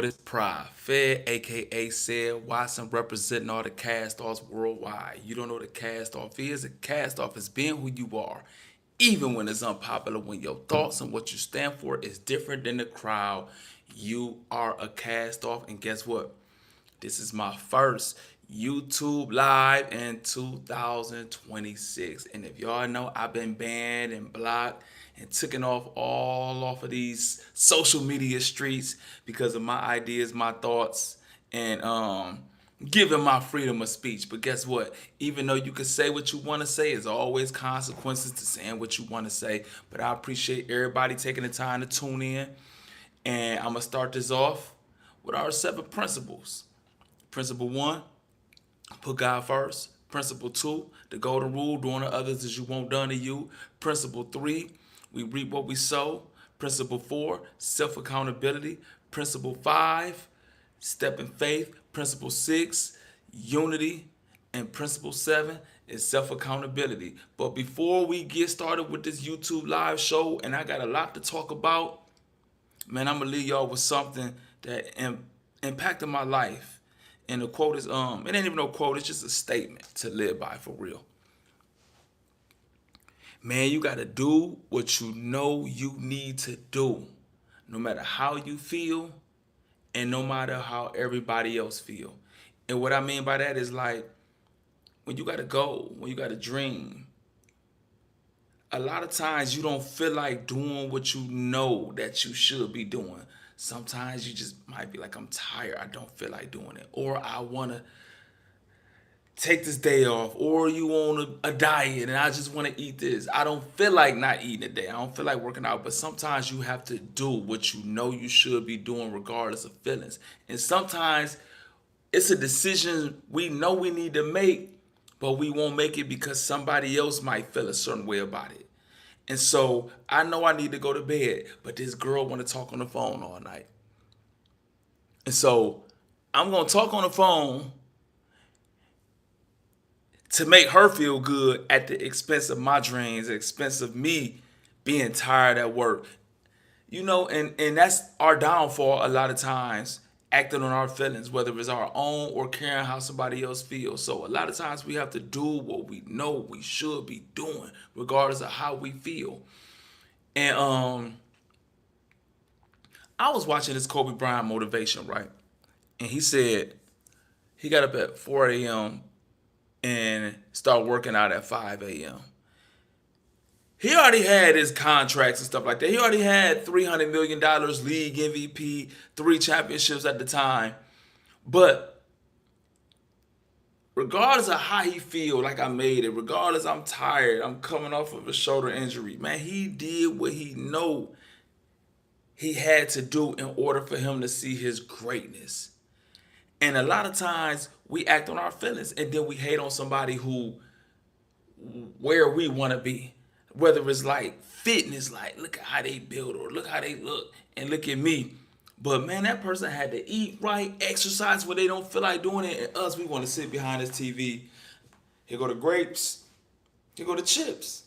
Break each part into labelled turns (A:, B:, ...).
A: what is Prophet, aka Ced Watson, representing all the cast offs worldwide. You don't know what a cast off is? A cast off is being who you are, even when it's unpopular, when your thoughts and what you stand for is different than the crowd. You are a cast off, and guess what? This is my first YouTube live in 2026. And if y'all know, I've been banned and blocked and taken off all off of these social media streets because of my ideas, my thoughts, and giving my freedom of speech. But guess what? Even though you can say what you want to say, there's always consequences to saying what you want to say. But I appreciate everybody taking the time to tune in. And I'm going to start this off with our 7 principles. Principle 1, put God first. Principle 2, the golden rule, doing to others as you want done to you. Principle 3, we reap what we sow. Principle 4, self-accountability. Principle 5, step in faith. Principle 6, unity. And principle 7 is self-accountability. But before we get started with this YouTube live show, and I got a lot to talk about, man, I'm going to leave y'all with something that impacted my life. And the quote is, it ain't even no quote, it's just a statement to live by for real. Man, you gotta do what you know you need to do, no matter how you feel and no matter how everybody else feel. And what I mean by that is like, when you got a goal, when you got a dream, a lot of times you don't feel like doing what you know that you should be doing. Sometimes you just might be like, I'm tired, I don't feel like doing it. Or I want to take this day off. Or you on a diet and I just want to eat this. I don't feel like not eating today. I don't feel like working out. But sometimes you have to do what you know you should be doing regardless of feelings. And sometimes it's a decision we know we need to make, but we won't make it because somebody else might feel a certain way about it. And so I know I need to go to bed, but this girl want to talk on the phone all night. And so I'm going to talk on the phone to make her feel good at the expense of my dreams, at the expense of me being tired at work. And that's our downfall a lot of times, acting on our feelings, whether it's our own or caring how somebody else feels. So a lot of times we have to do what we know we should be doing, regardless of how we feel. And I was watching this Kobe Bryant motivation, right? And he said he got up at 4 a.m. and started working out at 5 a.m. He already had his contracts and stuff like that. He already had $300 million, league MVP, 3 championships at the time. But regardless of how he feel, like I made it, regardless I'm tired, I'm coming off of a shoulder injury, man, he did what he know he had to do in order for him to see his greatness. And a lot of times we act on our feelings and then we hate on somebody who where we want to be. Whether it's like fitness, like look at how they build or look how they look and look at me. But man, that person had to eat right, exercise where they don't feel like doing it. And us, we want to sit behind this TV. Here go the grapes. Here go the chips.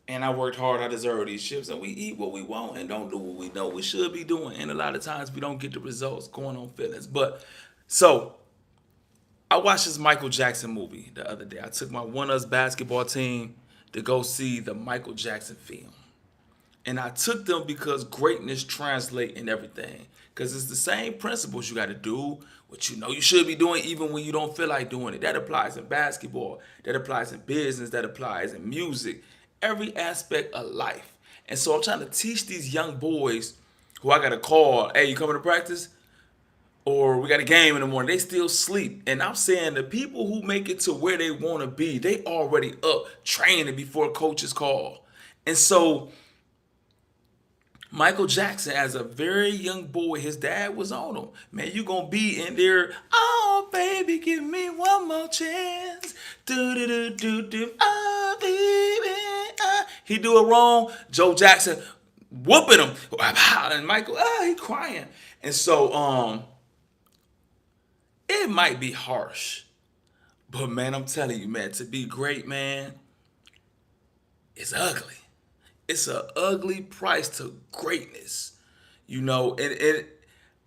A: And I worked hard, I deserve these chips. And we eat what we want and don't do what we know we should be doing. And a lot of times we don't get the results going on feelings. But so I watched this Michael Jackson movie the other day. I took my One Us basketball team to go see the Michael Jackson film. And I took them because greatness translate in everything. Because it's the same principles. You got to do what you know you should be doing even when you don't feel like doing it. That applies in basketball. That applies in business. That applies in music. Every aspect of life. And so I'm trying to teach these young boys who I got to call, hey, you coming to practice? Or we got a game in the morning, they still sleep. And I'm saying the people who make it to where they want to be, they already up training before coaches call. And so Michael Jackson, as a very young boy, his dad was on him. Man, you gonna be in there, oh baby, give me one more chance. Do do do do do, oh baby. He do it wrong, Joe Jackson whooping him. And Michael, he crying. And so it might be harsh, but man, I'm telling you, man, to be great, man, it's ugly. It's an ugly price to greatness, and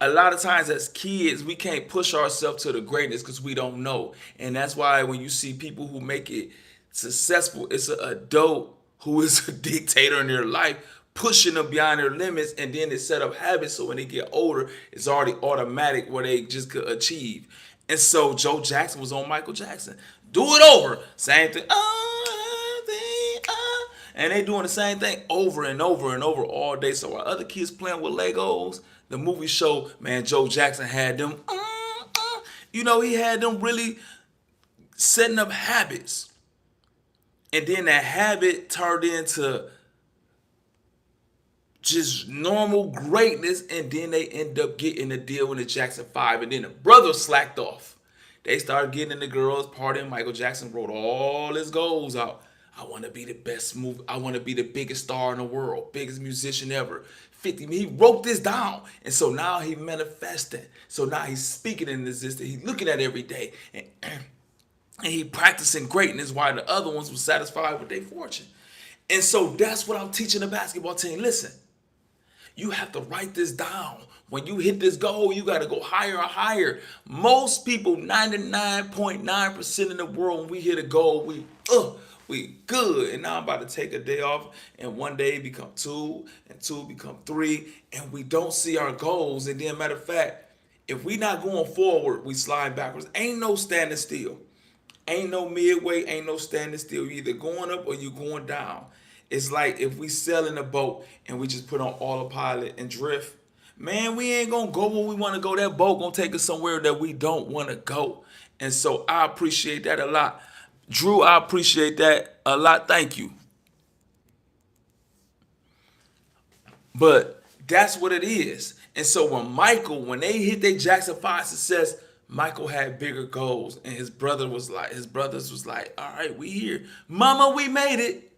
A: a lot of times as kids, we can't push ourselves to the greatness because we don't know. And that's why when you see people who make it successful, it's an adult who is a dictator in their life, pushing them beyond their limits, and then they set up habits so when they get older, it's already automatic where they just could achieve. And so Joe Jackson was on Michael Jackson. Do it over. Same thing. And they doing the same thing over and over and over all day. So while other kids playing with Legos, the movie show, man, Joe Jackson had them, he had them really setting up habits. And then that habit turned into just normal greatness, and then they end up getting a deal with the Jackson 5, and then the brothers slacked off. They started getting in the girls' party, and Michael Jackson wrote all his goals out. I want to be the best move. I want to be the biggest star in the world, biggest musician ever. 50. He wrote this down, and so now he manifested. So now he's speaking in existence. He's looking at it every day, and he practicing greatness while the other ones were satisfied with their fortune. And so that's what I'm teaching the basketball team. Listen, you have to write this down. When you hit this goal, you got to go higher and higher. Most people, 99.9% in the world, when we hit a goal, we good. And now I'm about to take a day off, and one day become two, and two become three, and we don't see our goals. And then, matter of fact, if we not going forward, we slide backwards. Ain't no standing still. Ain't no midway, ain't no standing still. You either going up or you going down. It's like if we sail in a boat and we just put on autopilot and drift, man, we ain't gonna go where we want to go. That boat gonna take us somewhere that we don't want to go. And so I appreciate that a lot. Drew, I appreciate that a lot. Thank you. But that's what it is. And so when they hit their Jackson 5 success, Michael had bigger goals, and his brothers was like, all right, we here. Mama, we made it.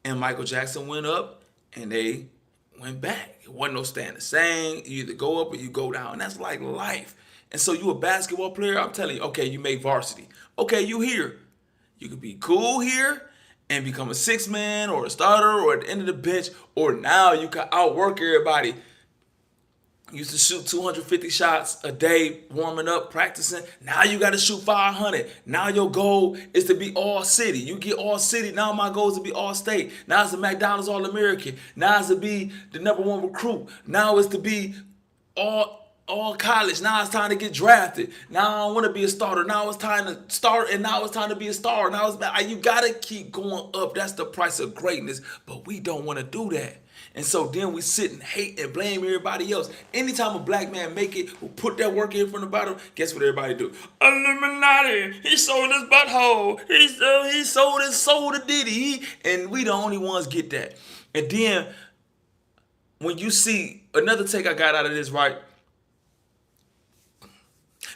A: And Michael Jackson went up, and they went back. It wasn't no staying the same. You either go up or you go down. And that's like life. And so you a basketball player, I'm telling you, okay, you make varsity. Okay, you here. You could be cool here and become a six man or a starter or at the end of the bench, or now you can outwork everybody. Used to shoot 250 shots a day, warming up, practicing. Now you got to shoot 500. Now your goal is to be all city. You get all city. Now my goal is to be all state. Now it's the McDonald's All-American. Now it's to be the #1 recruit. Now it's to be all college. Now it's time to get drafted. Now I don't want to be a starter. Now it's time to start, and now it's time to be a star. Now you got to keep going up. That's the price of greatness, but we don't want to do that. And so then we sit and hate and blame everybody else. Anytime a black man make it, who put that work in from the bottom, guess what everybody do? Illuminati, he sold his butthole. He sold his soul to Diddy. And we the only ones get that. And then when you see, another take I got out of this, right?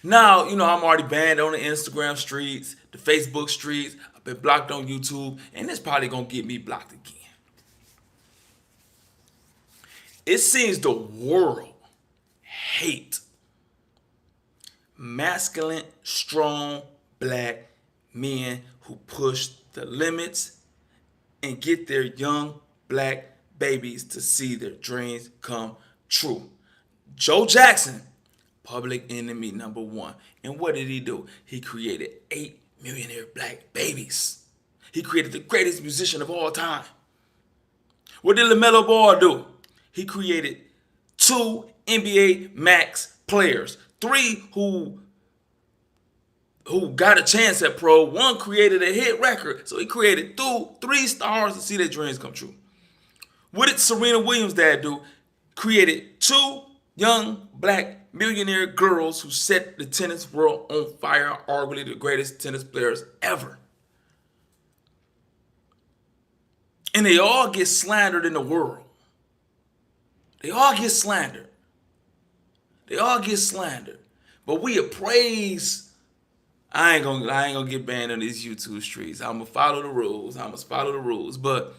A: Now, I'm already banned on the Instagram streets, the Facebook streets. I've been blocked on YouTube, and it's probably going to get me blocked again. It seems the world hate masculine, strong, black men who push the limits and get their young black babies to see their dreams come true. Joe Jackson, public enemy #1. And what did he do? He created 8 millionaire black babies. He created the greatest musician of all time. What did LaMelo Ball do? He created 2 NBA Max players, 3 who got a chance at pro. 1 created a hit record. So he created 3 stars to see their dreams come true. What did Serena Williams' dad do? Created 2 young black millionaire girls who set the tennis world on fire, arguably the greatest tennis players ever. And they all get slandered in the world. They all get slandered. But we appraise. I ain't gonna get banned on these YouTube streets. I'ma follow the rules. But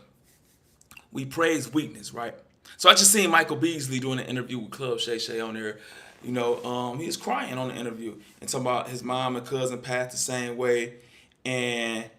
A: we praise weakness, right? So I just seen Michael Beasley doing an interview with Club Shay Shay on there. He was crying on the interview and talking about his mom and cousin passed the same way, and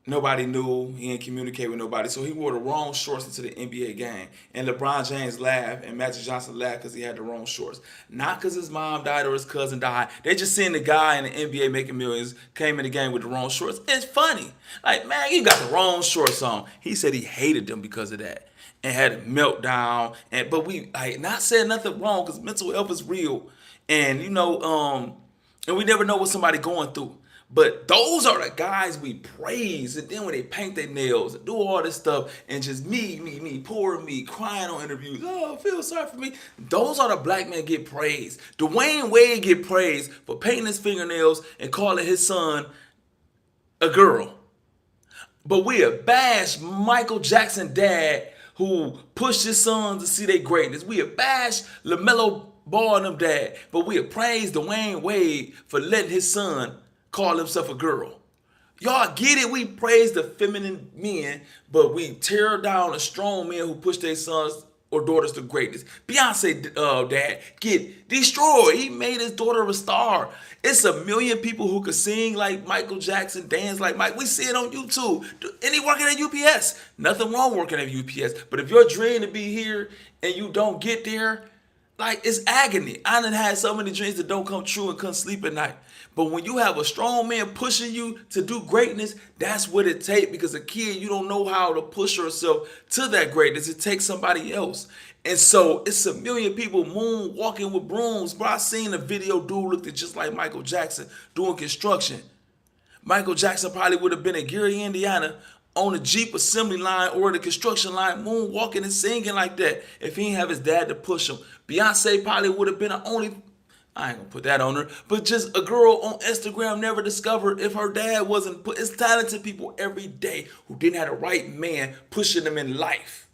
A: Nobody knew. He didn't communicate with nobody. So he wore the wrong shorts into the NBA game. And LeBron James laughed and Magic Johnson laughed because he had the wrong shorts. Not because his mom died or his cousin died. They just seen the guy in the NBA making millions came in the game with the wrong shorts. It's funny. Like, man, you got the wrong shorts on. He said he hated them because of that and had a meltdown. But we like not saying nothing wrong because mental health is real. And and we never know what somebody going through. But those are the guys we praise. And then when they paint their nails and do all this stuff and just poor me, crying on interviews, oh, I feel sorry for me. Those are the black men get praised. Dwayne Wade get praised for painting his fingernails and calling his son a girl. But we have bashed Michael Jackson dad who pushed his sons to see their greatness. We have bashed LaMelo Ball and them dad. But we have praised Dwayne Wade for letting his son call himself a girl. Y'all get it? We praise the feminine men, but we tear down the strong men who push their sons or daughters to greatness. Beyonce dad get destroyed. He made his daughter a star. It's a million people who could sing like Michael Jackson, dance like Mike. We see it on YouTube. And he working at UPS. Nothing wrong working at UPS. But if your dream to be here and you don't get there, like, it's agony. I done had so many dreams that don't come true and couldn't sleep at night. But when you have a strong man pushing you to do greatness, that's what it takes. Because a kid, you don't know how to push yourself to that greatness. It takes somebody else. And so it's a million people moonwalking with brooms. Bro, I seen a video dude looked just like Michael Jackson doing construction. Michael Jackson probably would have been in Gary, Indiana, on the Jeep assembly line or the construction line, moonwalking and singing like that if he didn't have his dad to push him. Beyonce probably would have been the only, I ain't gonna put that on her, but just a girl on Instagram never discovered if her dad wasn't put. It's talented people every day who didn't have the right man pushing them in life.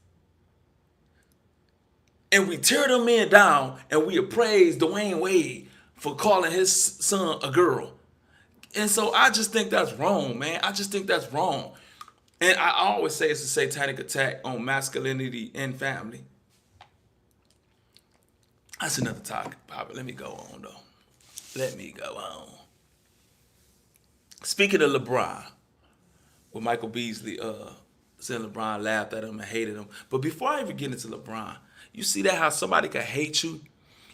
A: And we tear them men down and we appraise Dwayne Wade for calling his son a girl. And so I just think that's wrong, man. I just think that's wrong. And I always say it's a satanic attack on masculinity and family. That's another topic, Papa. Let me go on, though. Let me go on. Speaking of LeBron, with Michael Beasley saying LeBron laughed at him and hated him. But before I even get into LeBron, you see that how somebody can hate you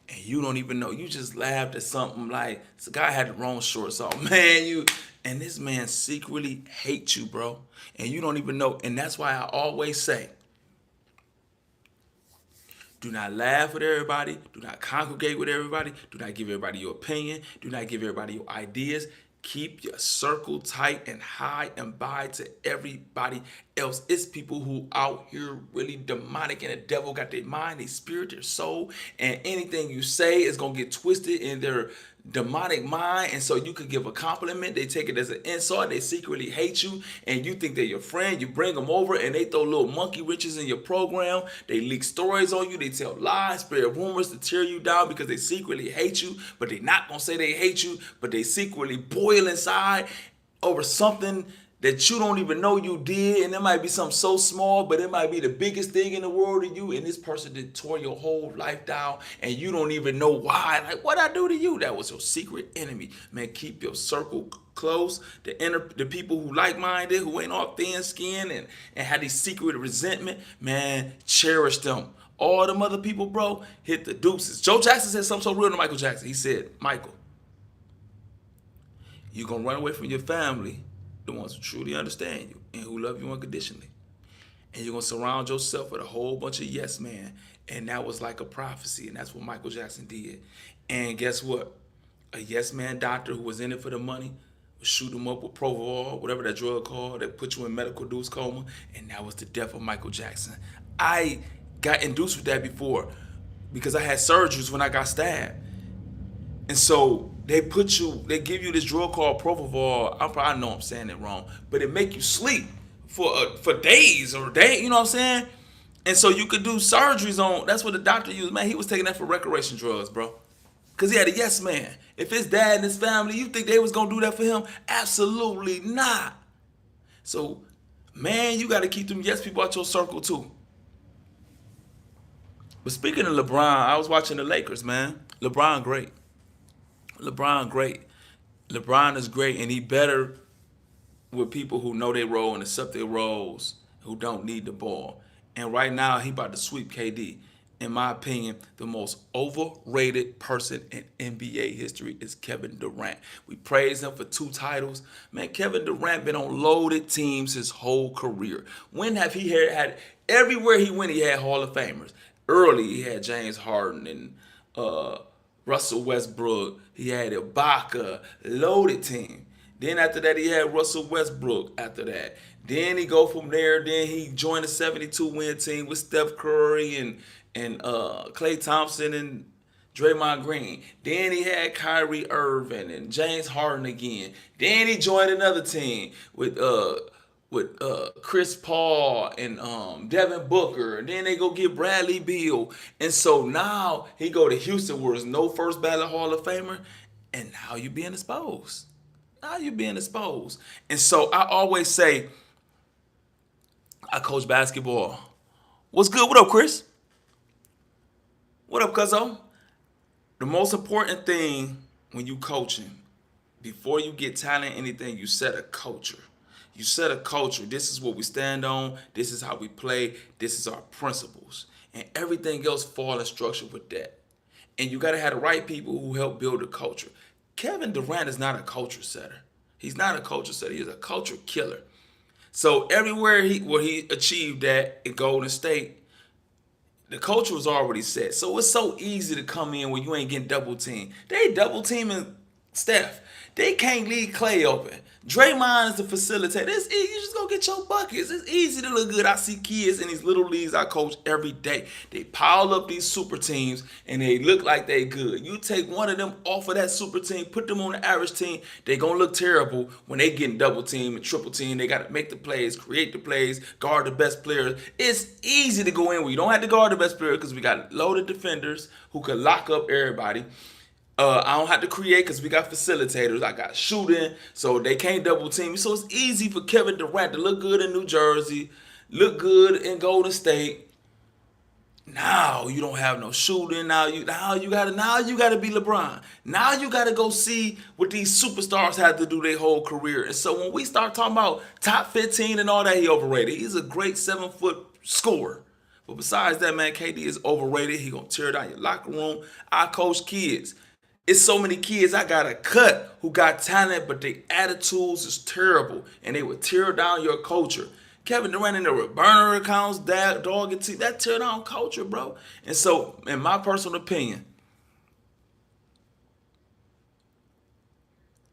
A: and you don't even know. You just laughed at something like, this guy had the wrong shorts on. Man, and this man secretly hates you, bro. And you don't even know. And that's why I always say, do not laugh with everybody. Do not congregate with everybody. Do not give everybody your opinion. Do not give everybody your ideas. Keep your circle tight and high and bye to everybody else. It's people who out here really demonic and the devil got their mind, their spirit, their soul. And anything you say is going to get twisted in their demonic mind. And so you could give a compliment. They take it as an insult. They secretly hate you. And you think they're your friend. You bring them over and they throw little monkey wrenches in your program. They leak stories on you. They tell lies, spread rumors to tear you down because they secretly hate you. But they're not going to say they hate you. But they secretly boil inside over something that you don't even know you did, and it might be something so small, but it might be the biggest thing in the world to you, and this person did tore your whole life down, and you don't even know why. Like, what I do to you? That was your secret enemy. Man, keep your circle close. The people who like-minded, who ain't all thin skin and had these secret resentment, man, cherish them. All them other people, bro, hit the deuces. Joe Jackson said something so real to Michael Jackson. He said, Michael, you're going to run away from your family, the ones who truly understand you and who love you unconditionally. And you're going to surround yourself with a whole bunch of yes men. And that was like a prophecy. And that's what Michael Jackson did. And guess what? A yes man doctor who was in it for the money would shoot him up with Provol, whatever that drug called, that put you in medical-induced coma. And that was the death of Michael Jackson. I got induced with that before because I had surgeries when I got stabbed. And so they give you this drug called Propofol. I know I'm saying it wrong, but it make you sleep for days or days. You know what I'm saying? And so you could do surgeries on. That's what the doctor used. Man, he was taking that for recreation drugs, bro. Because he had a yes man. If his dad and his family, you think they was gonna do that for him? Absolutely not. So, man, you got to keep them yes people out your circle too. But speaking of LeBron, I was watching the Lakers, man. LeBron great. LeBron great. LeBron is great, and he better with people who know their role and accept their roles, who don't need the ball. And right now, he about to sweep KD. In my opinion, the most overrated person in NBA history is Kevin Durant. We praise him for 2 titles. Man, Kevin Durant been on loaded teams his whole career. When have he had everywhere he went, he had Hall of Famers. Early, he had James Harden and Russell Westbrook. He had Ibaka, loaded team. Then after that, he had Russell Westbrook after that. Then he go from there. Then he joined the 72-win team with Steph Curry and Klay Thompson and Draymond Green. Then he had Kyrie Irving and James Harden again. Then he joined another team with Chris Paul and Devin Booker. And then they go get Bradley Beal. And so now he go to Houston where there's no first ballot Hall of Famer. And now you're being exposed. Now you're being exposed. And so I always say, I coach basketball. What's good? What up, Chris? What up, cuzzo? The most important thing when you coaching, before you get talent, anything, you set a culture. You set a culture. This is what we stand on. This is how we play. This is our principles. And everything else fall in structure with that. And you got to have the right people who help build a culture. Kevin Durant is not a culture setter. He's not a culture setter. He's a culture killer. So everywhere where he achieved that in Golden State, the culture was already set. So it's so easy to come in when you ain't getting double teamed. They double teaming Steph. They can't leave Klay open. Draymond is the facilitator. It's easy. You just go get your buckets. It's easy to look good. I see kids in these little leagues I coach every day. They pile up these super teams and they look like they good. You take one of them off of that super team, put them on the average team, they gonna look terrible when they getting double team and triple team. They gotta make the plays, create the plays, guard the best players. It's easy to go in where you don't have to guard the best player because we got loaded defenders who could lock up everybody. I don't have to create because we got facilitators. I got shooting, so they can't double team me. So it's easy for Kevin Durant to look good in New Jersey, look good in Golden State. Now you don't have no shooting. Now you gotta be LeBron. Now you gotta go see what these superstars had to do their whole career. And so when we start talking about top 15 and all that, he overrated. He's a great 7-foot scorer. But besides that, man, KD is overrated. He gonna tear down your locker room. I coach kids. It's so many kids I gotta cut who got talent, but their attitudes is terrible, and they would tear down your culture. Kevin Durant in there with burner accounts, dog and teeth, that tear down culture, bro. And so, in my personal opinion,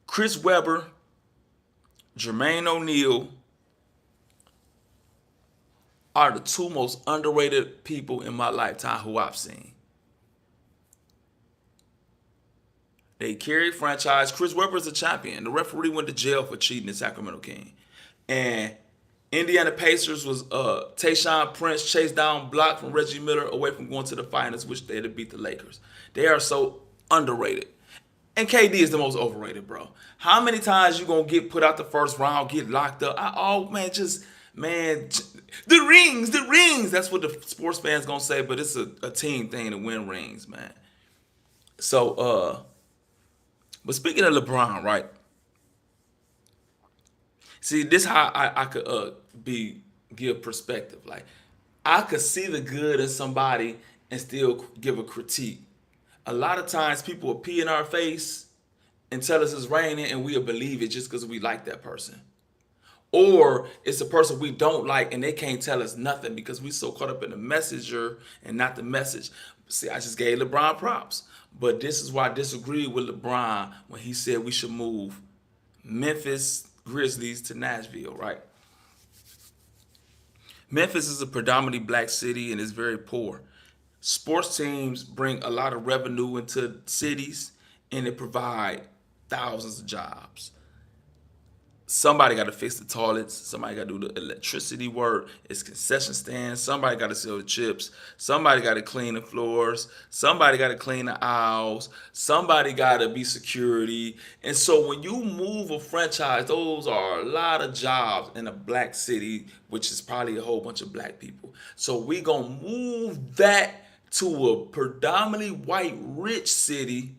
A: Chris Webber, Jermaine O'Neal are the 2 most underrated people in my lifetime who I've seen. They carried franchise. Chris Webber's a champion. The referee went to jail for cheating in Sacramento King. And Indiana Pacers was Tayshaun Prince chased down, blocked from Reggie Miller away from going to the finals, which they had to beat the Lakers. They are so underrated. And KD is the most overrated, bro. How many times you gonna get put out the first round, get locked up? The rings. That's what the sports fans gonna say, but it's a team thing to win rings, man. So, but speaking of LeBron, right? See, this how I could give perspective. Like, I could see the good in somebody and still give a critique. A lot of times people will pee in our face and tell us it's raining and we'll believe it just because we like that person. Or it's a person we don't like and they can't tell us nothing because we so caught up in the messenger and not the message. See, I just gave LeBron props. But this is why I disagreed with LeBron when he said we should move Memphis Grizzlies to Nashville, right? Memphis is a predominantly black city and is very poor. Sports teams bring a lot of revenue into cities and they provide thousands of jobs. Somebody got to fix the toilets. Somebody got to do the electricity work. It's concession stands. Somebody got to sell the chips. Somebody got to clean the floors. Somebody got to clean the aisles. Somebody got to be security. And so when you move a franchise, those are a lot of jobs in a black city, which is probably a whole bunch of black people. So we going to move that to a predominantly white rich city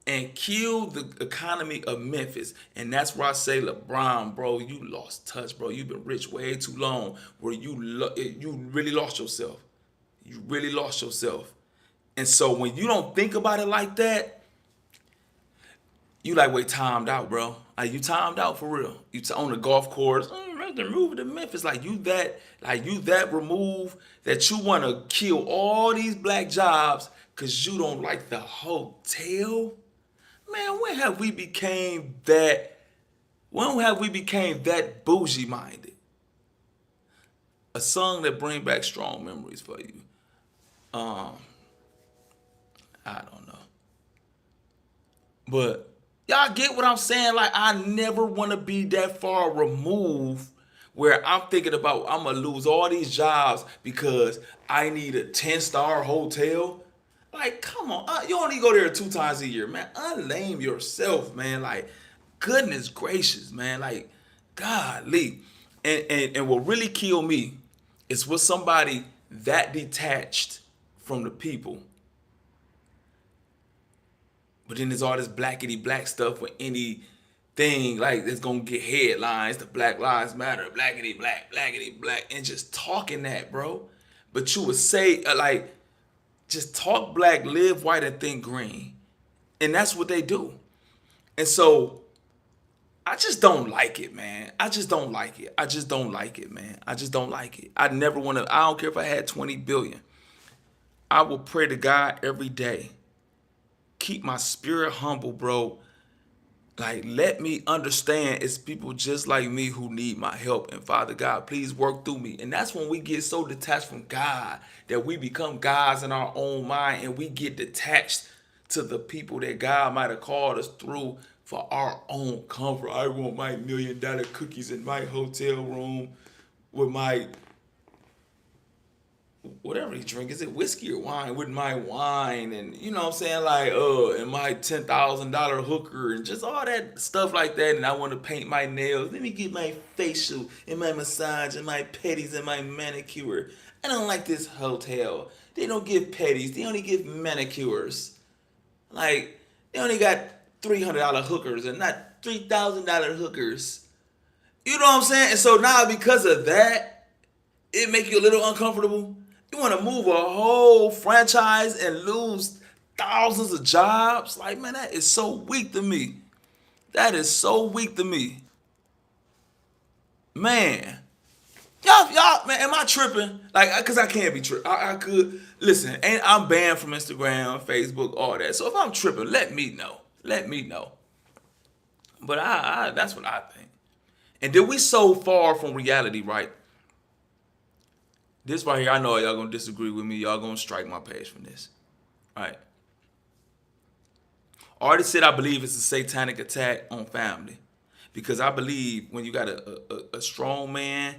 A: and killed the economy of Memphis. And that's where I say, LeBron, bro, you lost touch, bro. You've been rich way too long where you really lost yourself. You really lost yourself. And so when you don't think about it like that, you like, wait, timed out, bro. Like, you timed out for real. On the golf course, they're moving to Memphis. Like you that removed that you want to kill all these black jobs because you don't like the hotel? Man, when have we became that? When have we became that bougie minded? A song that bring back strong memories for you. Um, I don't know, but y'all get what I'm saying? Like, I never want to be that far removed where I'm thinking about I'm gonna lose all these jobs because I need a 10-star hotel. Like, come on, you only go there 2 times a year, man. Unlame yourself, man. Like, goodness gracious, man. Like, golly. And what really killed me is with somebody that detached from the people. But then there's all this blackety black stuff with anything like it's gonna get headlines. The Black Lives Matter, blackety black, and just talking that, bro. But you would say like, just talk black, live white, and think green, and that's what they do. And so I just don't like it, man. I just don't like it. I just don't like it, man. I just don't like it. I never want to. I don't care if I had 20 billion. I will pray to God every day. Keep my spirit humble, bro. Like, let me understand it's people just like me who need my help. And Father God, please work through me. And that's when we get so detached from God that we become gods in our own mind and we get detached to the people that God might have called us through for our own comfort. I want my $1 million cookies in my hotel room with my whatever he drink, is it whiskey or wine? With my wine, and you know what I'm saying, like and my $10,000 hooker and just all that stuff like that. And I want to paint my nails. Let me get my facial and my massage and my pedis and my manicure. I don't like this hotel. They don't give pedis. They only give manicures. Like, they only got $300 hookers and not $3,000 hookers. You know what I'm saying? And so now because of that, it make you a little uncomfortable. You want to move a whole franchise and lose thousands of jobs? Like, man, that is so weak to me. That is so weak to me. Man. Y'all, man, am I tripping? Like, because I can't be tripping. I could, listen, and I'm banned from Instagram, Facebook, all that. So if I'm tripping, let me know. Let me know. But that's what I think. And then we so far from reality, right? This right here, I know y'all gonna disagree with me. Y'all gonna strike my page from this. Right. I already said I believe it's a satanic attack on family. Because I believe when you got a strong man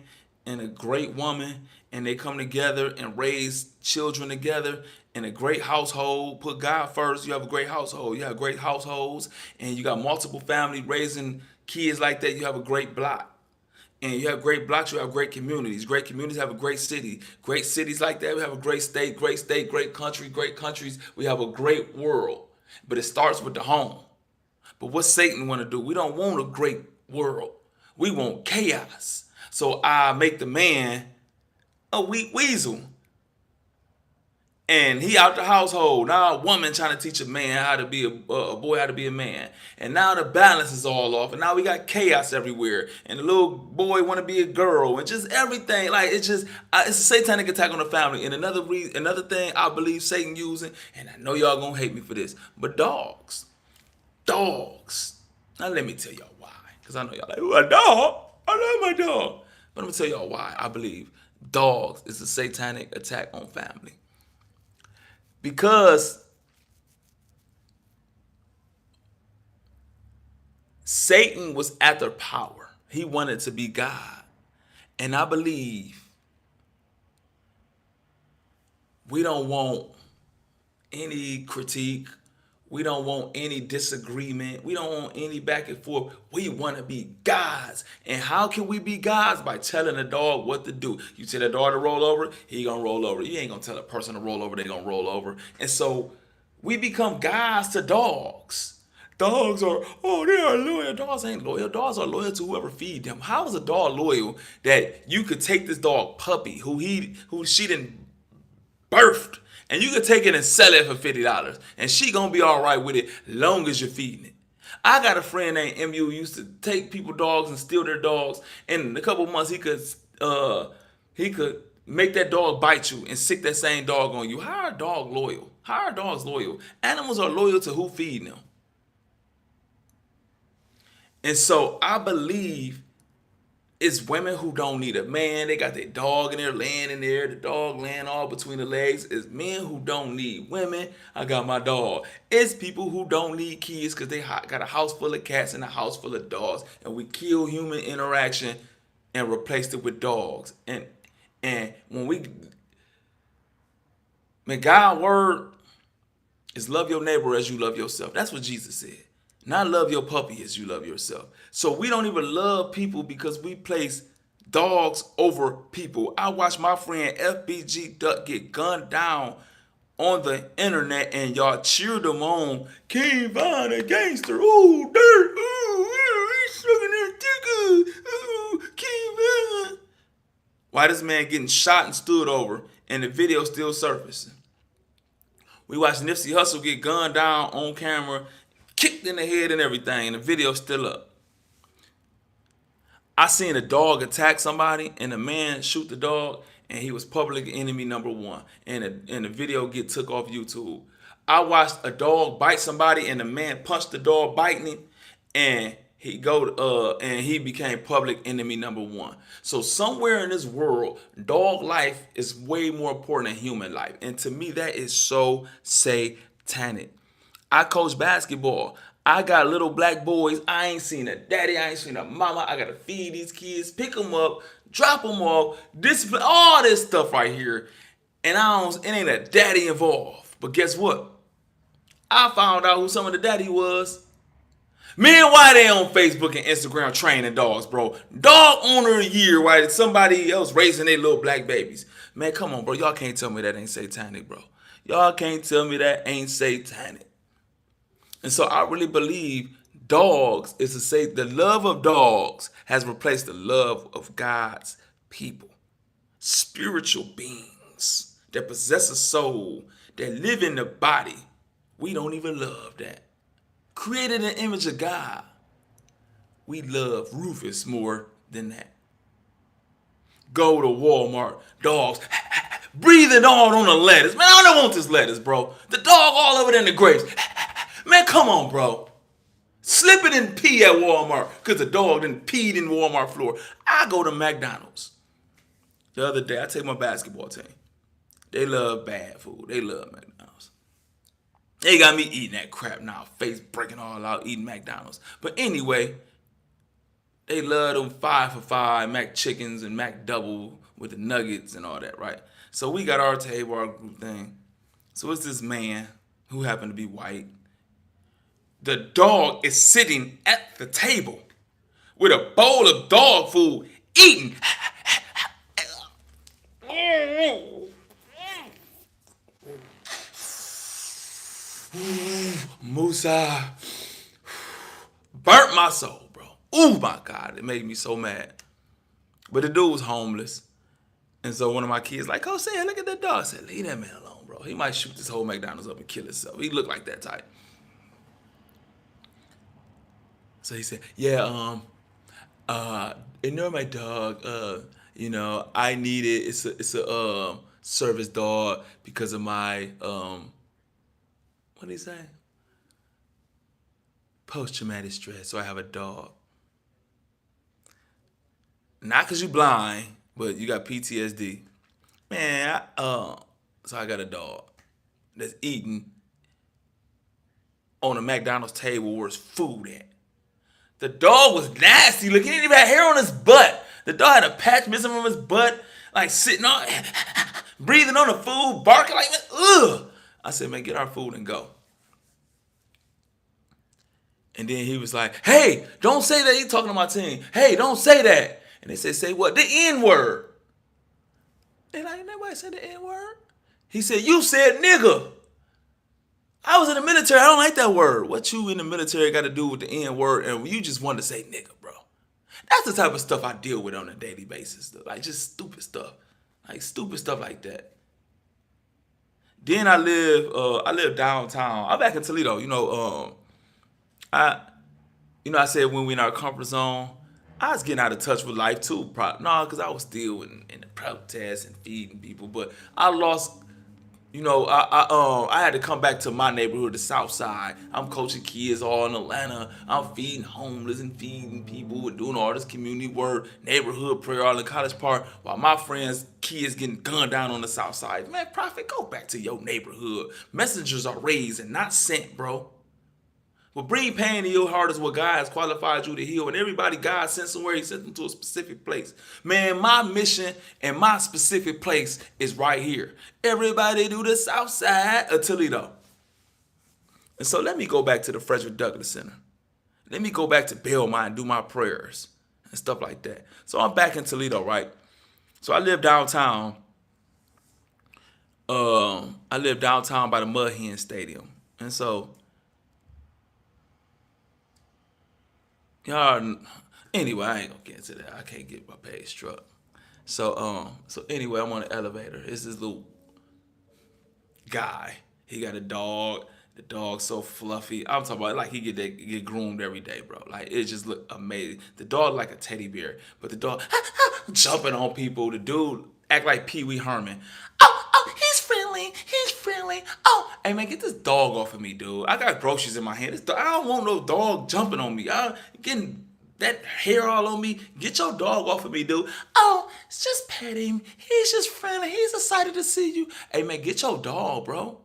A: and a great woman and they come together and raise children together in a great household, put God first, you have a great household. You have great households and you got multiple families raising kids like that, you have a great block. And you have great blocks, you have great communities. Great communities have a great city. Great cities like that, we have a great state, great country, great countries. We have a great world. But it starts with the home. But what Satan want to do? We don't want a great world. We want chaos. So I make the man a weak weasel. And he out the household. Now a woman trying to teach a man how to be a boy how to be a man. And now the balance is all off. And now we got chaos everywhere. And the little boy want to be a girl. And just everything. Like, it's just, it's a satanic attack on the family. And another thing I believe Satan using, and I know y'all gonna hate me for this, but dogs. Dogs. Now let me tell y'all why. Because I know y'all like, oh, a dog? I love my dog. But I'm gonna tell y'all why I believe dogs is a satanic attack on family. Because Satan was after power. He wanted to be God. And I believe we don't want any critique. We don't want any disagreement. We don't want any back and forth. We want to be gods. And how can we be gods? By telling a dog what to do. You tell a dog to roll over, he gonna roll over. You ain't gonna tell a person to roll over, they gonna roll over. And so we become gods to dogs. Dogs are, oh, they are loyal. Dogs ain't loyal. Dogs are loyal to whoever feed them. How is a dog loyal that you could take this dog puppy who she didn't birthed, and you could take it and sell it for $50, and she gonna be all right with it long as you're feeding it. I got a friend named MU who used to take people dogs and steal their dogs, and in a couple of months he could make that dog bite you and sick that same dog on you. How are dogs loyal? How are dogs loyal? Animals are loyal to who feeding them. And so I believe it's women who don't need a man. They got their dog in there laying in there. The dog laying all between the legs. It's men who don't need women. I got my dog. It's people who don't need kids because they got a house full of cats and a house full of dogs. And we kill human interaction and replaced it with dogs. And when we, man, God's word is love your neighbor as you love yourself. That's what Jesus said. Not love your puppy as you love yourself. So we don't even love people because we place dogs over people. I watched my friend FBG Duck get gunned down on the internet and y'all cheered him on. King Von a gangster. Ooh, dirt. Ooh, he's sucking that dick. Ooh, King Von. Why this man getting shot and stood over and the video still surfacing? We watched Nipsey Hussle get gunned down on camera, kicked in the head and everything, and the video's still up. I seen a dog attack somebody and a man shoot the dog, and he was public enemy number one. And the video get took off YouTube. I watched a dog bite somebody and the man punched the dog biting him, and he became public enemy number one. So somewhere in this world, dog life is way more important than human life. And to me, that is so satanic. I coach basketball. I got little black boys. I ain't seen a daddy. I ain't seen a mama. I gotta feed these kids, pick them up, drop them off, discipline, all this stuff right here. And it ain't a daddy involved. But guess what? I found out who some of the daddy was. Man, why they on Facebook and Instagram training dogs, bro? Dog owner of the year, why somebody else raising their little black babies? Man, come on, bro. Y'all can't tell me that ain't satanic, bro. Y'all can't tell me that ain't satanic. And so I really believe dogs is to say the love of dogs has replaced the love of God's people. Spiritual beings that possess a soul, that live in the body. We don't even love that. Created an image of God. We love Rufus more than that. Go to Walmart, dogs breathing all on the lettuce. Man, I don't want this lettuce, bro. The dog all over it in the grapes. Man, come on, bro. Slip it and pee at Walmart because the dog didn't pee in the Walmart floor. I go to McDonald's. The other day, I take my basketball team. They love bad food. They love McDonald's. They got me eating that crap now. Face breaking all out, eating McDonald's. But anyway, they love them 5 for $5 Mac chickens and Mac double with the nuggets and all that, right? So we got our table, our group thing. So it's this man who happened to be white. The dog is sitting at the table with a bowl of dog food, eating. Musa burnt my soul, bro. Oh my God, it made me so mad. But the dude was homeless. And so one of my kids like, oh, say, look at that dog. I said, leave that man alone, bro. He might shoot this whole McDonald's up and kill himself. He looked like that type. So he said, yeah, ignore my dog. I need it. It's a service dog because of my what did he say? Post-traumatic stress. So I have a dog. Not because you blind, but you got PTSD. Man, so I got a dog that's eating on a McDonald's table where there's food at. The dog was nasty looking. He didn't even have hair on his butt. The dog had a patch missing from his butt, like sitting on, breathing on the food, barking like, ugh. I said, man, get our food and go. And then he was like, hey, don't say that. He talking to my team. Hey, don't say that. And they said, say what? The N-word. They like, nobody said the N-word. He said, you said nigga. I was in the military. I don't like that word. What you in the military got to do with the N word? And you just want to say nigga, bro. That's the type of stuff I deal with on a daily basis. Though. Like just stupid stuff. Like stupid stuff like that. Then I live downtown. I'm back in Toledo. I I said when we in our comfort zone, I was getting out of touch with life too. No, because I was still in the protests and feeding people. But I lost. I had to come back to my neighborhood, the South Side. I'm coaching kids all in Atlanta. I'm feeding homeless and feeding people and doing all this community work, neighborhood prayer all in College Park, while my friends' kids getting gunned down on the South Side. Man, Prophet, go back to your neighborhood. Messengers are raised and not sent, bro. What bring pain to your heart is what God has qualified you to heal. And everybody God sent somewhere, he sent them to a specific place. Man, my mission and my specific place is right here. Everybody do the South Side of Toledo. And so let me go back to the Frederick Douglass Center. Let me go back to Belmont and do my prayers and stuff like that. So I'm back in Toledo, right? So I live downtown. I live downtown by the Mud Hen Stadium. And so y'all, anyway, I ain't gonna get into that. I can't get my page struck. So anyway, I'm on the elevator. It's this little guy. He got a dog. The dog's so fluffy. I'm talking about like he get groomed every day, bro. Like it just look amazing. The dog like a teddy bear, but the dog jumping on people. The dude act like Pee Wee Herman. Oh, he's friendly. He's friendly. Oh, hey man, get this dog off of me, dude. I got groceries in my hand. I don't want no dog jumping on me. I'm getting that hair all on me. Get your dog off of me, dude. Oh, it's just pet him. He's just friendly. He's excited to see you. Hey man, get your dog, bro.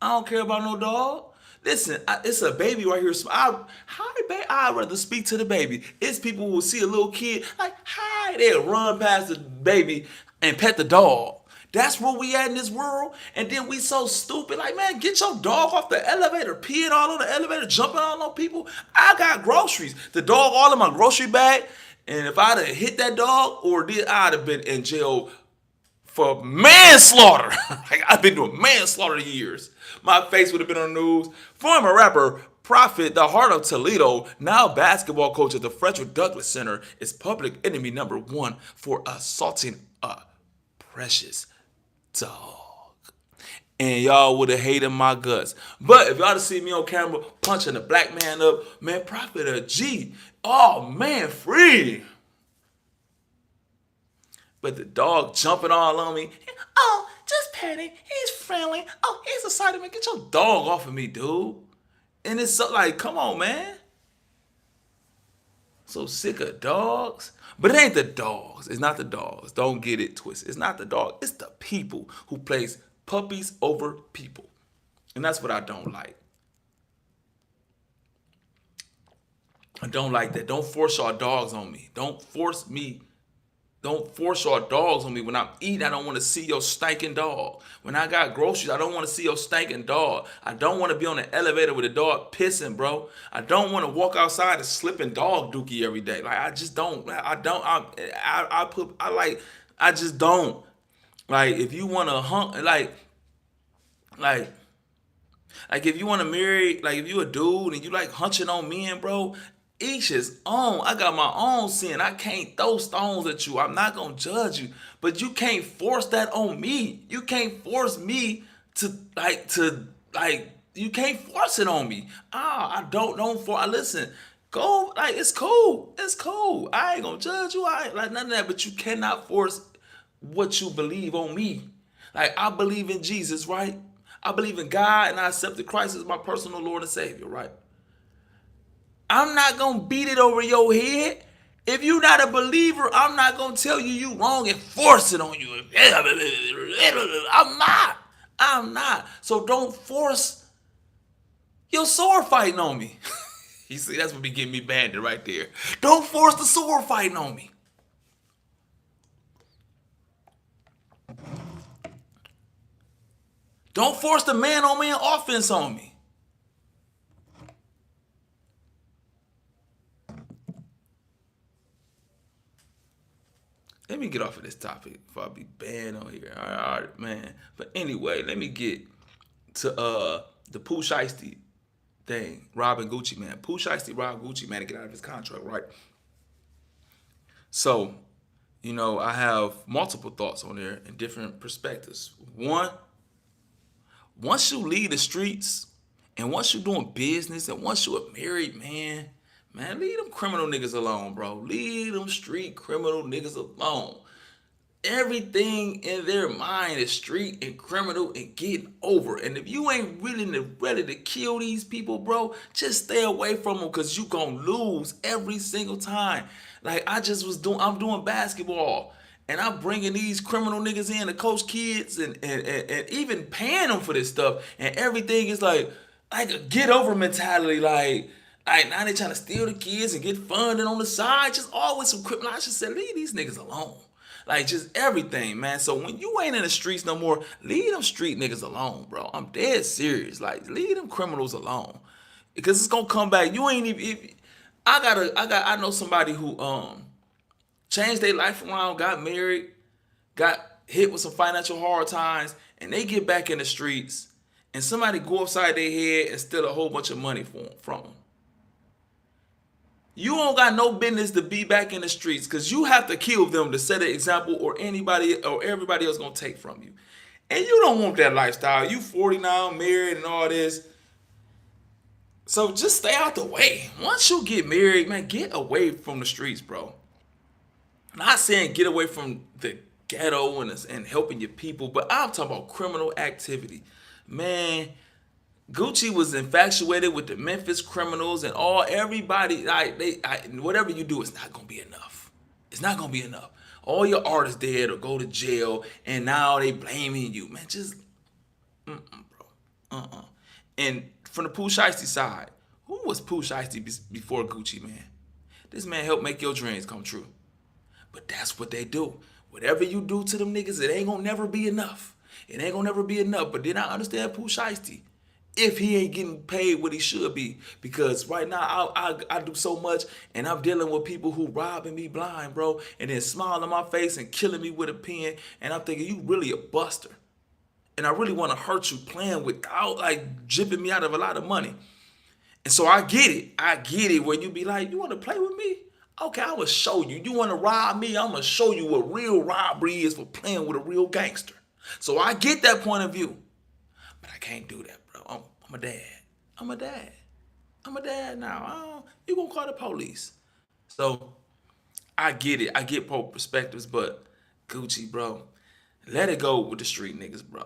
A: I don't care about no dog. Listen, it's a baby right here. Hi, baby. I'd rather speak to the baby. It's people who will see a little kid like, hi. They'll run past the baby and pet the dog. That's where we at in this world. And then we so stupid. Like, man, get your dog off the elevator. Peeing all on the elevator, jumping all on people. I got groceries. The dog all in my grocery bag. And if I'd have hit that dog I'd have been in jail for manslaughter. Like, I've been doing manslaughter years. My face would have been on the news. Former rapper Prophet, the heart of Toledo, now basketball coach at the Frederick Douglass Center, is public enemy number 1 for assaulting a precious dog. And y'all would have hated my guts. But if y'all have seen me on camera punching a black man up, man, Prophet a G. Oh, man, free. But the dog jumping all on me. Oh, just pet him. He's friendly. Oh, he's excited, man. Get your dog off of me, dude. And it's so like, come on, man. So sick of dogs. But it ain't the dogs. It's not the dogs. Don't get it twisted. It's not the dog. It's the people who place puppies over people. And that's what I don't like. I don't like that. Don't force your dogs on me. Don't force your dogs on me. When I'm eating, I don't want to see your stinking dog. When I got groceries, I don't want to see your stinking dog. I don't want to be on the elevator with a dog pissing, bro. I don't want to walk outside and slipping dog dookie every day. Like, I just don't. I just don't. Like, if you want to like if you want to marry, like if you a dude and you like hunching on men, bro, each his own. I got my own sin. I can't throw stones at you. I'm not gonna judge you, but you can't force that on me. You can't force me to. You can't force it on me. I don't for. Listen, go. Like it's cool. It's cool. I ain't gonna judge you. I ain't like none of that. But you cannot force what you believe on me. Like I believe in Jesus, right? I believe in God, and I accepted Christ as my personal Lord and Savior, right? I'm not going to beat it over your head. If you're not a believer, I'm not going to tell you wrong and force it on you. I'm not. So don't force your sword fighting on me. You see, that's what be getting me banded right there. Don't force the sword fighting on me. Don't force the man-on-man offense on me. Let me get off of this topic before I be banned on here. All right, man. But anyway, let me get to the Pooh Shiesty thing, robbing Gucci Man. Pooh Shiesty robbed Gucci Man to get out of his contract, right? So, I have multiple thoughts on there and different perspectives. One, once you leave the streets and once you're doing business and once you're a married man, leave them criminal niggas alone, bro. Leave them street criminal niggas alone. Everything in their mind is street and criminal and getting over. And if you ain't really ready to kill these people, bro, just stay away from them because you gonna lose every single time. Like I'm doing basketball and I'm bringing these criminal niggas in to coach kids and even paying them for this stuff. And everything is like a get over mentality. Like now they trying to steal the kids and get funded on the side. Just always some criminal. I just said, leave these niggas alone. Like, just everything, man. So when you ain't in the streets no more, leave them street niggas alone, bro. I'm dead serious. Like, leave them criminals alone. Because it's gonna come back. You ain't even I know somebody who changed their life around, got married, got hit with some financial hard times, and they get back in the streets, and somebody go upside their head and steal a whole bunch of money from them. You don't got no business to be back in the streets because you have to kill them to set an example or anybody or everybody else gonna take from you. And you don't want that lifestyle. You 40 now, married and all this. So just stay out the way. Once you get married, man, get away from the streets, bro. Not saying get away from the ghetto and helping your people, but I'm talking about criminal activity. Man, Gucci was infatuated with the Memphis criminals and everybody. Whatever you do, it's not gonna be enough. It's not gonna be enough. All your artists dead or go to jail, and now they blaming you, man. Just, bro. And from the Pooh Shiesty side, who was Pooh Shiesty before Gucci, man? This man helped make your dreams come true. But that's what they do. Whatever you do to them niggas, it ain't gonna never be enough. It ain't gonna never be enough. But then I understand Pooh Shiesty. If he ain't getting paid what he should be. Because right now, I do so much, and I'm dealing with people who robbing me blind, bro, and then smiling on my face and killing me with a pen, and I'm thinking, you really a buster. And I really want to hurt you playing without, like, jipping me out of a lot of money. And so I get it. I get it where you be like, you want to play with me? Okay, I will show you. You want to rob me? I'm going to show you what real robbery is for playing with a real gangster. So I get that point of view. But I can't do that, bro. I'm a dad. I'm a dad. I'm a dad now. You gonna call the police. So I get it. I get both perspectives, but Gucci, bro, let it go with the street niggas, bro.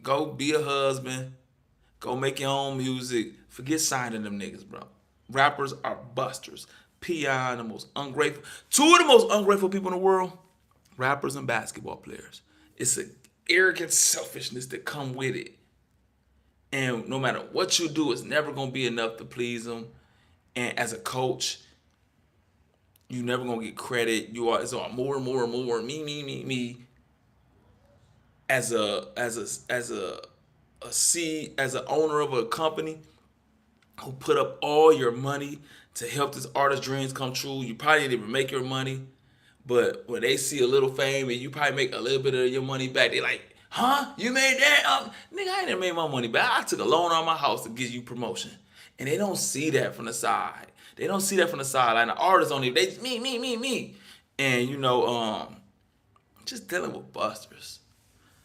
A: Go be a husband. Go make your own music. Forget signing them niggas, bro. Rappers are busters. P.I., the most ungrateful. Two of the most ungrateful people in the world, rappers and basketball players. It's an arrogant selfishness that come with it. And no matter what you do, it's never going to be enough to please them. And as a coach, you never going to get credit. It's all more and more and more. Me. As an owner of a company who put up all your money to help this artist's dreams come true, you probably didn't even make your money. But when they see a little fame and you probably make a little bit of your money back, they like, huh? You made that? Nigga, I ain't made my money back. I took a loan on my house to give you promotion. And they don't see that from the side. They don't see that from the side. Like the artists on it, they just me. And just dealing with busters.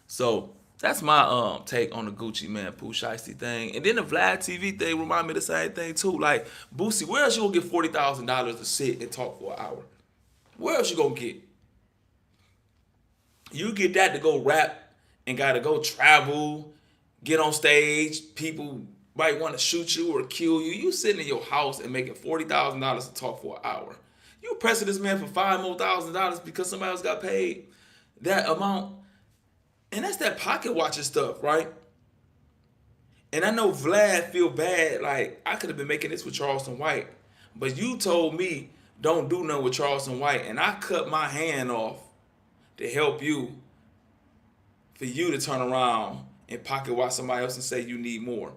A: So that's my take on the Gucci Man Pooh Shiesty thing. And then the Vlad TV thing remind me of the same thing too. Like, Boosie, where else you gonna get $40,000 to sit and talk for an hour? Where else you gonna get? You get that to go rap and gotta go travel, get on stage, people might want to shoot you or kill you. You sitting in your house and making $40,000 to talk for an hour. You pressing this man for $5,000 because somebody else got paid that amount. And that's that pocket watching stuff, right? And I know Vlad feel bad, like I could have been making this with Charleston White, but you told me don't do nothing with Charleston White, and I cut my hand off to help you, for you to turn around and pocket watch somebody else and say you need more.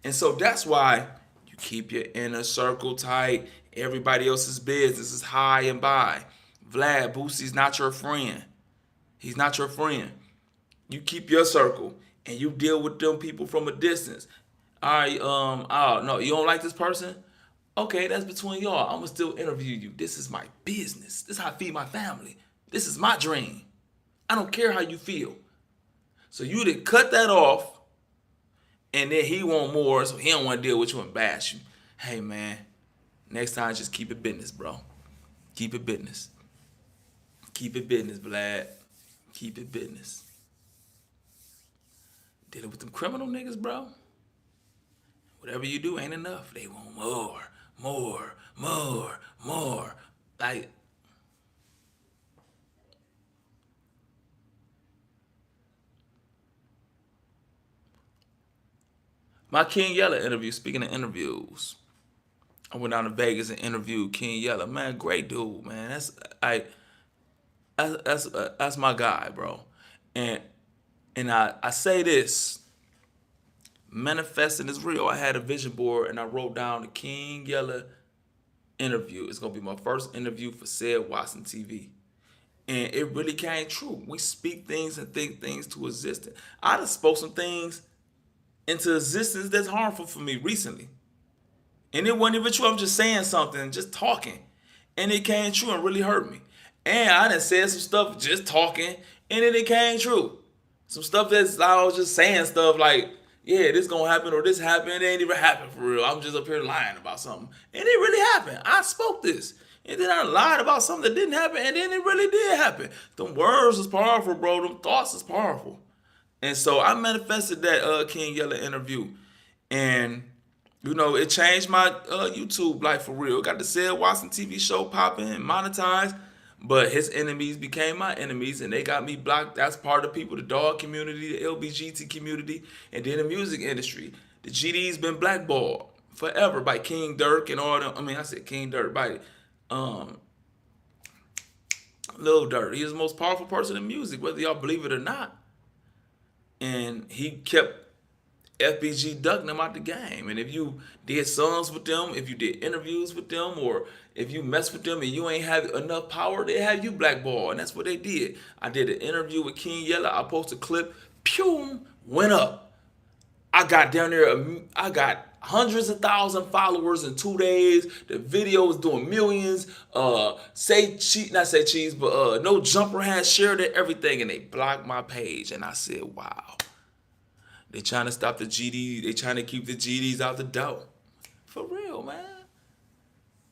A: And so that's why you keep your inner circle tight. Everybody else's business is high and by. Vlad, Boosie's not your friend. He's not your friend. You keep your circle. and you deal with them people from a distance. All right, oh no, you don't like this person? Okay, that's between y'all. I'ma still interview you. This is my business. This is how I feed my family. This is my dream. I don't care how you feel. So you did cut that off, and then he want more, so he don't want to deal with you and bash you. Hey man, next time just keep it business, bro. Keep it business. Keep it business, Vlad. Keep it business. Dealing with them criminal niggas, bro. Whatever you do ain't enough. They want more, more, more, more. Like, my King Yella interview, speaking of interviews, I went down to Vegas and interviewed King Yella. Man, great dude, man. That's my guy, bro. And I say this, manifesting is real. I had a vision board and I wrote down the King Yella interview. It's gonna be my first interview for Ced Watson TV. And it really came true. We speak things and think things to existence. I just spoke some things into existence that's harmful for me recently. And it wasn't even true. I'm just saying something, just talking. And it came true and really hurt me. And I done said some stuff just talking, and then it came true. Some stuff that's I was just saying stuff like, yeah, this gonna happen or this happened. It ain't even happened for real. I'm just up here lying about something. And it really happened. I spoke this. And then I lied about something that didn't happen, and then it really did happen. Them words is powerful, bro. Them thoughts is powerful. And so I manifested that King Yella interview. And, you know, it changed my YouTube life for real. Got the Ced Watson TV show popping and monetized. But his enemies became my enemies, and they got me blocked. That's part of the people, the dog community, the LBGT community, and then the music industry. The GD's been blackballed forever by King Dirk and all them. I mean, I said King Dirk, by Lil Durk. He was the most powerful person in music, whether y'all believe it or not. And he kept FBG ducking them out the game. And if you did songs with them, if you did interviews with them, or if you mess with them and you ain't have enough power, they have you blackballed. And that's what they did. I did an interview with King Yella. I posted a clip. Pew! Went up. I got down there. I got hundreds of thousands followers in 2 days. The video was doing millions. Not say cheese, but No Jumper had shared it, everything, and they blocked my page. And I said, wow. They trying to stop the GD. They trying to keep the GDs out the door. For real, man.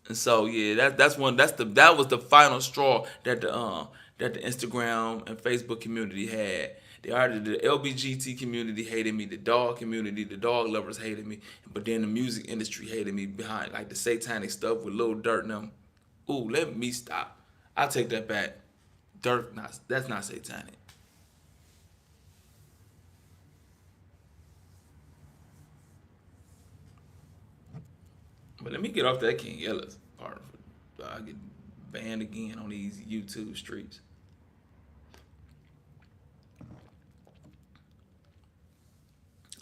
A: And so yeah, that was the final straw that the Instagram and Facebook community had. The LBGT community hated me, the dog community, the dog lovers hated me, but then the music industry hated me behind, like the satanic stuff with Lil Durk and them. Ooh, let me stop. I take that back. That's not satanic. But let me get off that King Yella's part. I get banned again on these YouTube streets.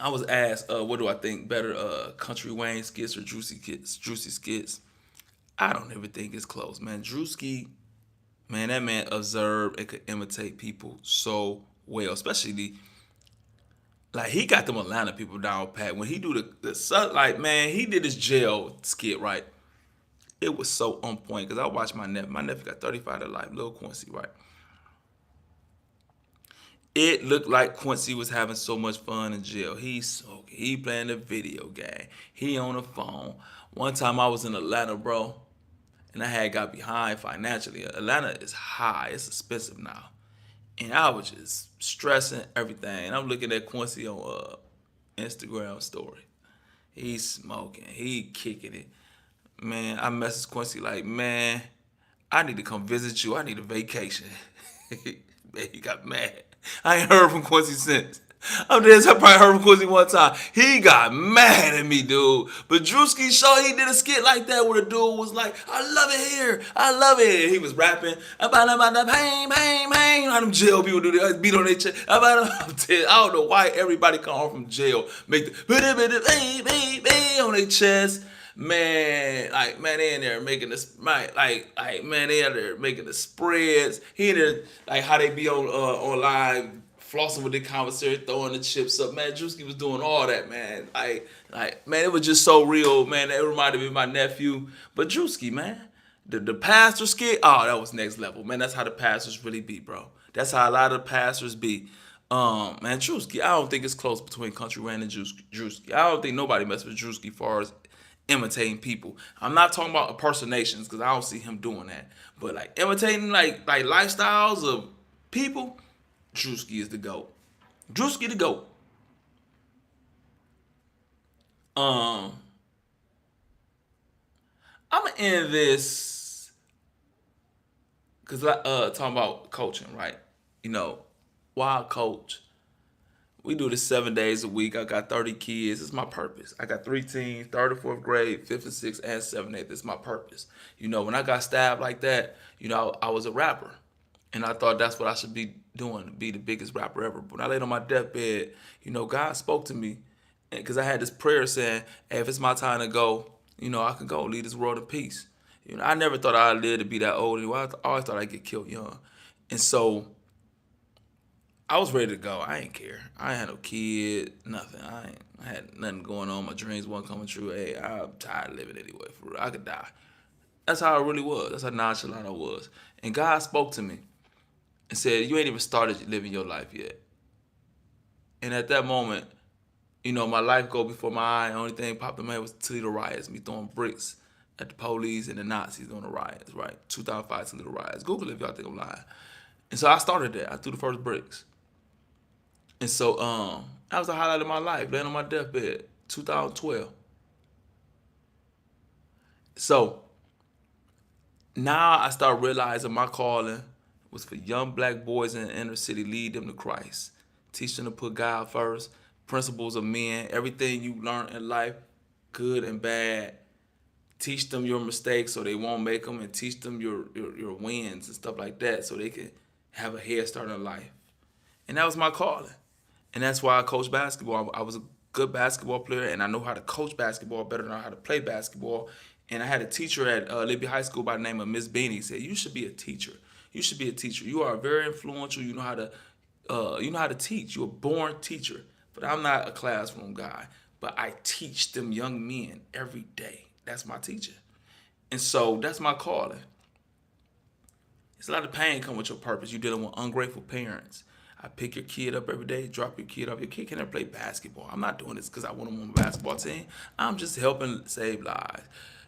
A: I was asked, what do I think better, Country Wayne skits or Juicy skits? I don't ever think it's close, man. Drewski, man, that man observed and could imitate people so well, especially like he got them Atlanta people down pat. When he do like, man, he did his jail skit, right? It was so on point because I watched my nephew. My nephew got 35 to life, Lil Quincy, right? It looked like Quincy was having so much fun in jail. He's smoking. He playing a video game. He on the phone. One time I was in Atlanta, bro, and I had got behind financially. Atlanta is high. It's expensive now. And I was just stressing everything. And I'm looking at Quincy on Instagram story. He's smoking. He kicking it. Man, I messaged Quincy like, man, I need to come visit you. I need a vacation. Man, he got mad. I ain't heard from Quincy since. I probably heard from Quincy one time. He got mad at me, dude. But Drewski show he did a skit like that where the dude was like, I love it here. I love it. He was rapping about the pain, pain, pain. How them jail people do that, beat on their chest. I don't know why everybody come home from jail make the on their chest. Man, like, man, they in there making this, like, man, they in there making the spreads. He in there, like, how they be on live flossing with the commissary, throwing the chips up. Man, Drewski was doing all that, man. Man, it was just so real, man. It reminded me of my nephew. But Drewski, man, the pastor skit, oh, that was next level, man. That's how the pastors really be, bro. That's how a lot of the pastors be. Man, Drewski, I don't think it's close between Country Wayne and Drewski. I don't think nobody messes with Drewski as far as imitating people. I'm not talking about impersonations because I don't see him doing that. But like imitating like lifestyles of people, Drewski is the GOAT. Drewski the GOAT. I'm gonna end this because talking about coaching, right? You know, why I coach. We do this 7 days a week. I got 30 kids. It's my purpose. I got 3 teams, 3rd and 4th grade, 5th and 6th, and 7th and 8th. It's my purpose. You know, when I got stabbed like that, you know, I was a rapper. And I thought that's what I should be doing, to be the biggest rapper ever. But when I laid on my deathbed, you know, God spoke to me. Because I had this prayer saying, hey, if it's my time to go, you know, I can go leave this world in peace. You know, I never thought I'd live to be that old. I always thought I'd get killed young. And so I was ready to go. I ain't care. I ain't had no kid, nothing. I had nothing going on. My dreams weren't coming true. Hey, I'm tired of living anyway. For real, I could die. That's how I really was. That's how nonchalant I was. And God spoke to me and said, you ain't even started living your life yet. And at that moment, you know, my life go before my eye. The only thing popped in my head was Toledo riots, me throwing bricks at the police and the Nazis during the riots, right? 2005 Toledo riots. Google it if y'all think I'm lying. And so I started that. I threw the first bricks. And so that was the highlight of my life, laying on my deathbed, 2012. So now I start realizing my calling was for young black boys in the inner city, lead them to Christ. Teach them to put God first, principles of men, everything you learn in life, good and bad. Teach them your mistakes so they won't make them, and teach them your wins and stuff like that so they can have a head start in life. And that was my calling. And that's why I coach basketball. I was a good basketball player, and I know how to coach basketball better than I know how to play basketball. And I had a teacher at Libby High School by the name of Miss Beanie. Said, "You should be a teacher. You should be a teacher. You are very influential. You know how to teach. You're a born teacher." But I'm not a classroom guy. But I teach them young men every day. That's my teacher. And so that's my calling. It's a lot of pain come with your purpose. You're dealing with ungrateful parents. I pick your kid up every day, drop your kid off. Your kid can never play basketball. I'm not doing this because I want them on my basketball team. I'm just helping save lives.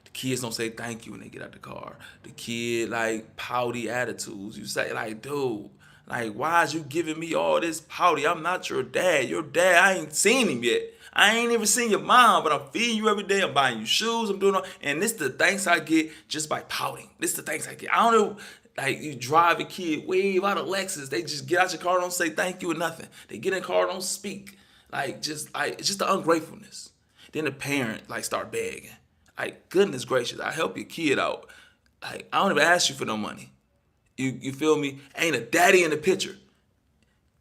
A: The kids don't say thank you when they get out the car. The kid, like, pouty attitudes. You say, like, dude, like, why is you giving me all this pouty? I'm not your dad. Your dad, I ain't seen him yet. I ain't even seen your mom, but I'm feeding you every day. I'm buying you shoes. I'm doing all, and this the thanks I get just by pouting. This the thanks I get. I don't know. Like, you drive a kid, wave out of Lexus. They just get out your car, don't say thank you or nothing. They get in the car, don't speak. It's just the ungratefulness. Then the parent, start begging. Goodness gracious, I help your kid out. I don't even ask you for no money. You feel me? Ain't a daddy in the picture.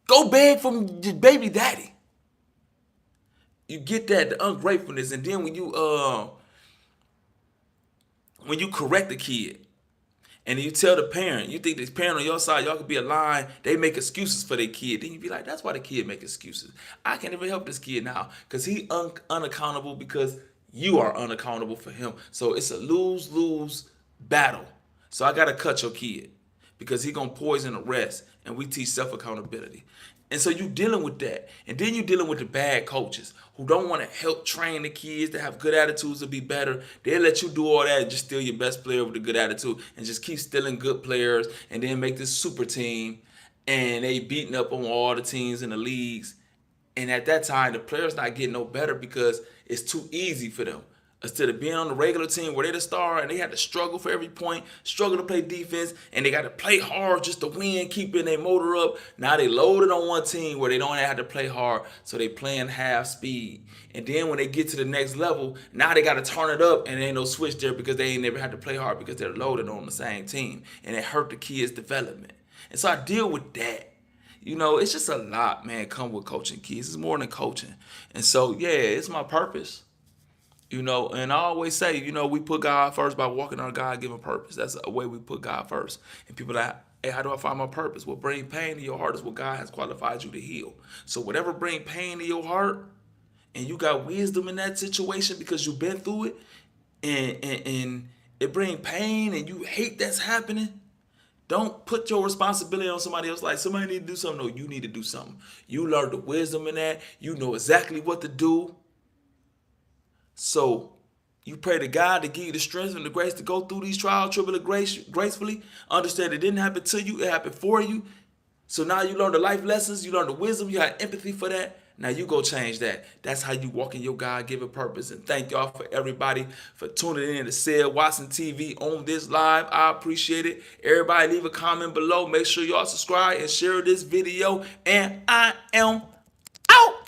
A: Go beg from your baby daddy. You get that, the ungratefulness, and then when you correct the kid, and you tell the parent, you think this parent on your side, y'all could be aligned, they make excuses for their kid. Then you be like, that's why the kid make excuses. I can't even help this kid now because he unaccountable because you are unaccountable for him. So it's a lose-lose battle. So I got to cut your kid because he going to poison the rest, and we teach self-accountability. And so you dealing with that. And then you dealing with the bad coaches who don't want to help train the kids to have good attitudes to be better. They'll let you do all that and just steal your best player with a good attitude and just keep stealing good players and then make this super team. And they beating up on all the teams in the leagues. And at that time, the players not getting no better because it's too easy for them. Instead of being on the regular team where they're the star and they had to struggle for every point, struggle to play defense, and they got to play hard just to win, keeping their motor up. Now they loaded on one team where they don't have to play hard, so they playing half speed. And then when they get to the next level, now they got to turn it up, and there ain't no switch there because they ain't never had to play hard because they're loaded on the same team. And it hurt the kids' development. And so I deal with that. You know, it's just a lot, man, come with coaching kids. It's more than coaching. And so, yeah, it's my purpose. You know, and I always say, you know, we put God first by walking on a God-given purpose. That's a way we put God first. And people that Hey, how do I find my purpose? What bring pain to your heart is what God has qualified you to heal. So whatever bring pain to your heart, and you got wisdom in that situation because you've been through it, and it bring pain and you hate that's happening, don't put your responsibility on somebody else. Like somebody need to do something. No, you need to do something. You learned the wisdom in that. You know exactly what to do. So you pray to God to give you the strength and the grace to go through these trials, tribulations gracefully. Understand it didn't happen to you, it happened for you. So now you learn the life lessons, you learn the wisdom, you have empathy for that. Now you go change that. That's how you walk in your God-given purpose. And thank y'all for everybody for tuning in to Ced Watson TV on this live. I appreciate it. Everybody leave a comment below. Make sure y'all subscribe and share this video. And I am out.